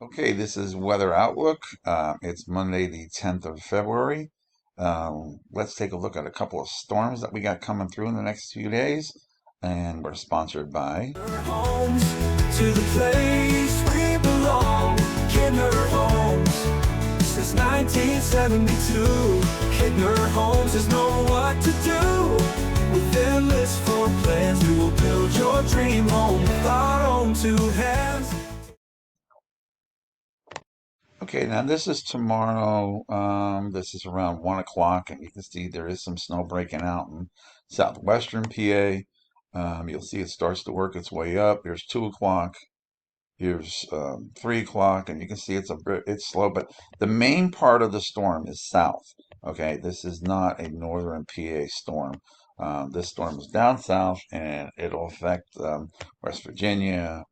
Okay, this is Weather Outlook. It's Monday, the 10th of February. Let's take a look at a couple of storms that we got coming through in the next few days. And we're sponsored by Homes to the place we belong. Kidner Homes since 1972. Kidner Homes has known what to do. With endless floor plans, we will build your dream home with our own two hands. Okay, now this is tomorrow. This is around 1 o'clock, and you can see there is some snow breaking out in southwestern PA. You'll see it starts to work its way up. Here's 2 o'clock. Here's 3 o'clock, and you can see it's slow, but the main part of the storm is south. Okay, this is not a northern PA storm. This storm is down south, and it'll affect West Virginia,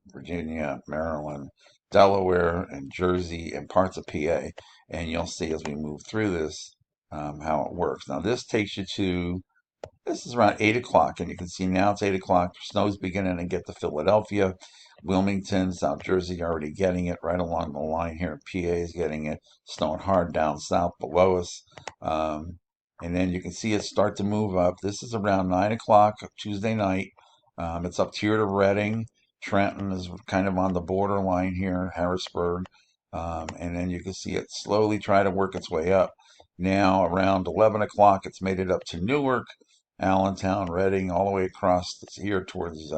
Maryland, Delaware, and Jersey, and parts of PA. And you'll see as we move through this how it works. Now, this is around 8 o'clock, and you can see now it's 8 o'clock. Snow's beginning to get to Philadelphia. Wilmington, South Jersey already getting it right along the line here. PA is getting it, snowing hard down south below us. And then you can see it start to move up. This is around 9 o'clock Tuesday night. It's up here to Reading. Trenton is kind of on the borderline here, Harrisburg. And then you can see it slowly try to work its way up. Now, around 11 o'clock, it's made it up to Newark. Allentown, Reading, all the way across here towards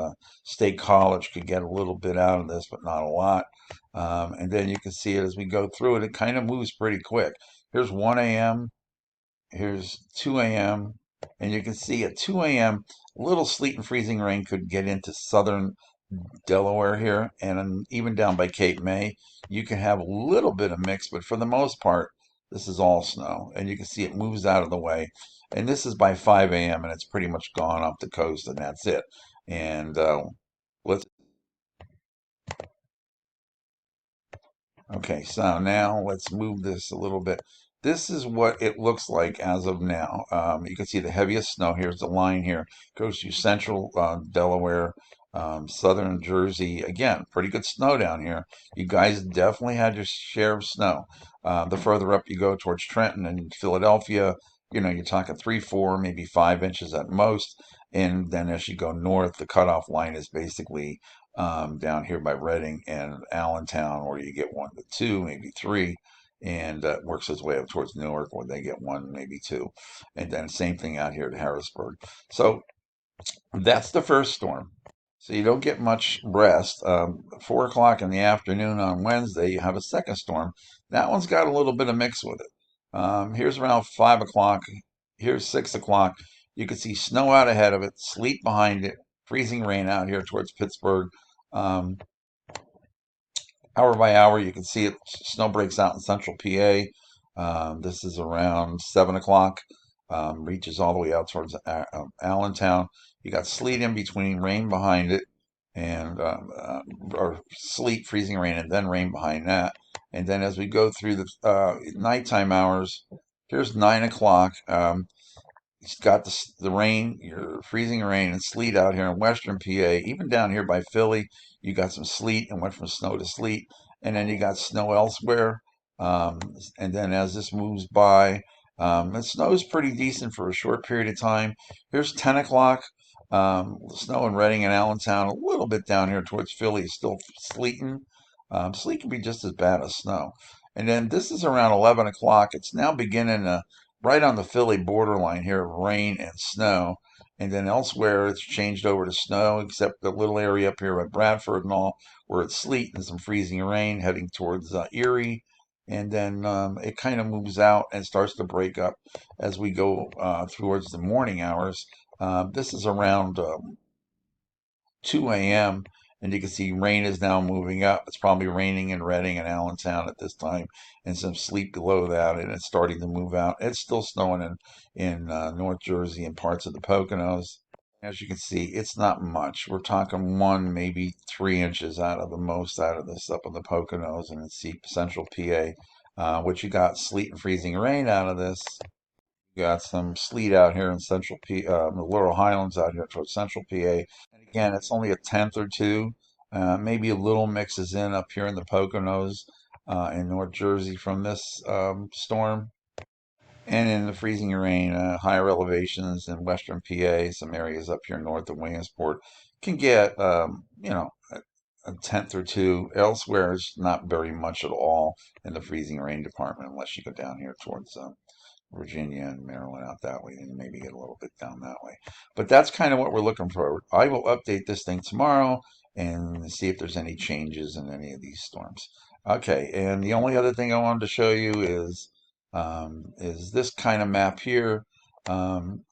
State College could get a little bit out of this, but not a lot. And then you can see it as we go through it. It kind of moves pretty quick. Here's 1 a.m. Here's 2 a.m. And you can see at 2 a.m., a little sleet and freezing rain could get into southern Delaware here, and even down by Cape May. You can have a little bit of mix, but for the most part, this is all snow. And you can see it moves out of the way. And this is by 5 a.m., and it's pretty much gone up the coast, and that's it. And let's Okay, so now let's move this a little bit. This is what it looks like as of now. You can see the heaviest snow. Here's the line here. Goes through central Delaware, southern Jersey. Again, pretty good snow down here. You guys definitely had your share of snow. The further up you go towards Trenton and Philadelphia, you're talking 3, 4, maybe 5 inches at most. And then as you go north, the cutoff line is basically down here by Reading and Allentown, where you get 1 to 2, maybe 3, and works its way up towards Newark, where they get 1, maybe 2, and then same thing out here to Harrisburg. So that's the first storm. So you don't get much rest. 4 o'clock in the afternoon on Wednesday, you have a second storm. That one's got a little bit of mix with it. Here's around 5 o'clock. Here's 6 o'clock. You can see snow out ahead of it, sleet behind it, freezing rain out here towards Pittsburgh. Um, Hour by hour, you can see it. Snow breaks out in central PA. This is around 7 o'clock. Reaches all the way out towards Allentown. You got sleet in between, rain behind it, and or sleet, freezing rain, and then rain behind that. And then as we go through the nighttime hours, here's 9 o'clock. It's got the rain, your freezing rain and sleet out here in western PA. Even down here by Philly, you got some sleet and went from snow to sleet. And then you got snow elsewhere. Um, and then as this moves by, it snows pretty decent for a short period of time. Here's 10 o'clock. Snow in Reading and Allentown, a little bit down here towards Philly is still sleeting. Sleet can be just as bad as snow. And then this is around 11 o'clock. It's now beginning to right on the Philly borderline here of rain and snow. And then elsewhere, it's changed over to snow, except the little area up here at Bradford and all, where it's sleet and some freezing rain heading towards Erie. And then it kind of moves out and starts to break up as we go towards the morning hours. This is around 2 a.m. And you can see rain is now moving up. It's probably raining in Reading and Allentown at this time, and some sleet below that, and it's starting to move out. It's still snowing in North Jersey and parts of the Poconos. As you can see, it's not much. We're talking 1, maybe 3 inches out of the most out of this up in the Poconos and in central PA. Which you got sleet and freezing rain out of this. Got some sleet out here in central the Laurel Highlands out here towards central PA. And again, it's only a tenth or two. Maybe a little mixes in up here in the Poconos in North Jersey from this storm. And in the freezing rain, higher elevations in western PA, some areas up here north of Williamsport can get, a tenth or two. Elsewhere, it's not very much at all in the freezing rain department unless you go down here towards Virginia and Maryland out that way, and maybe get a little bit down that way. But that's kind of what we're looking for. I will update this thing tomorrow and see if there's any changes in any of these storms. Okay, and the only other thing I wanted to show you is this kind of map here. Um,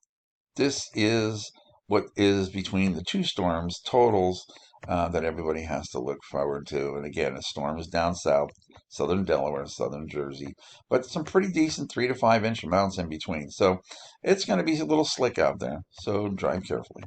this is what is between the two storms totals that everybody has to look forward to. And again, a storm is down south, southern Delaware, southern Jersey, but some pretty decent 3 to 5 inch amounts in between. So it's going to be a little slick out there. So drive carefully.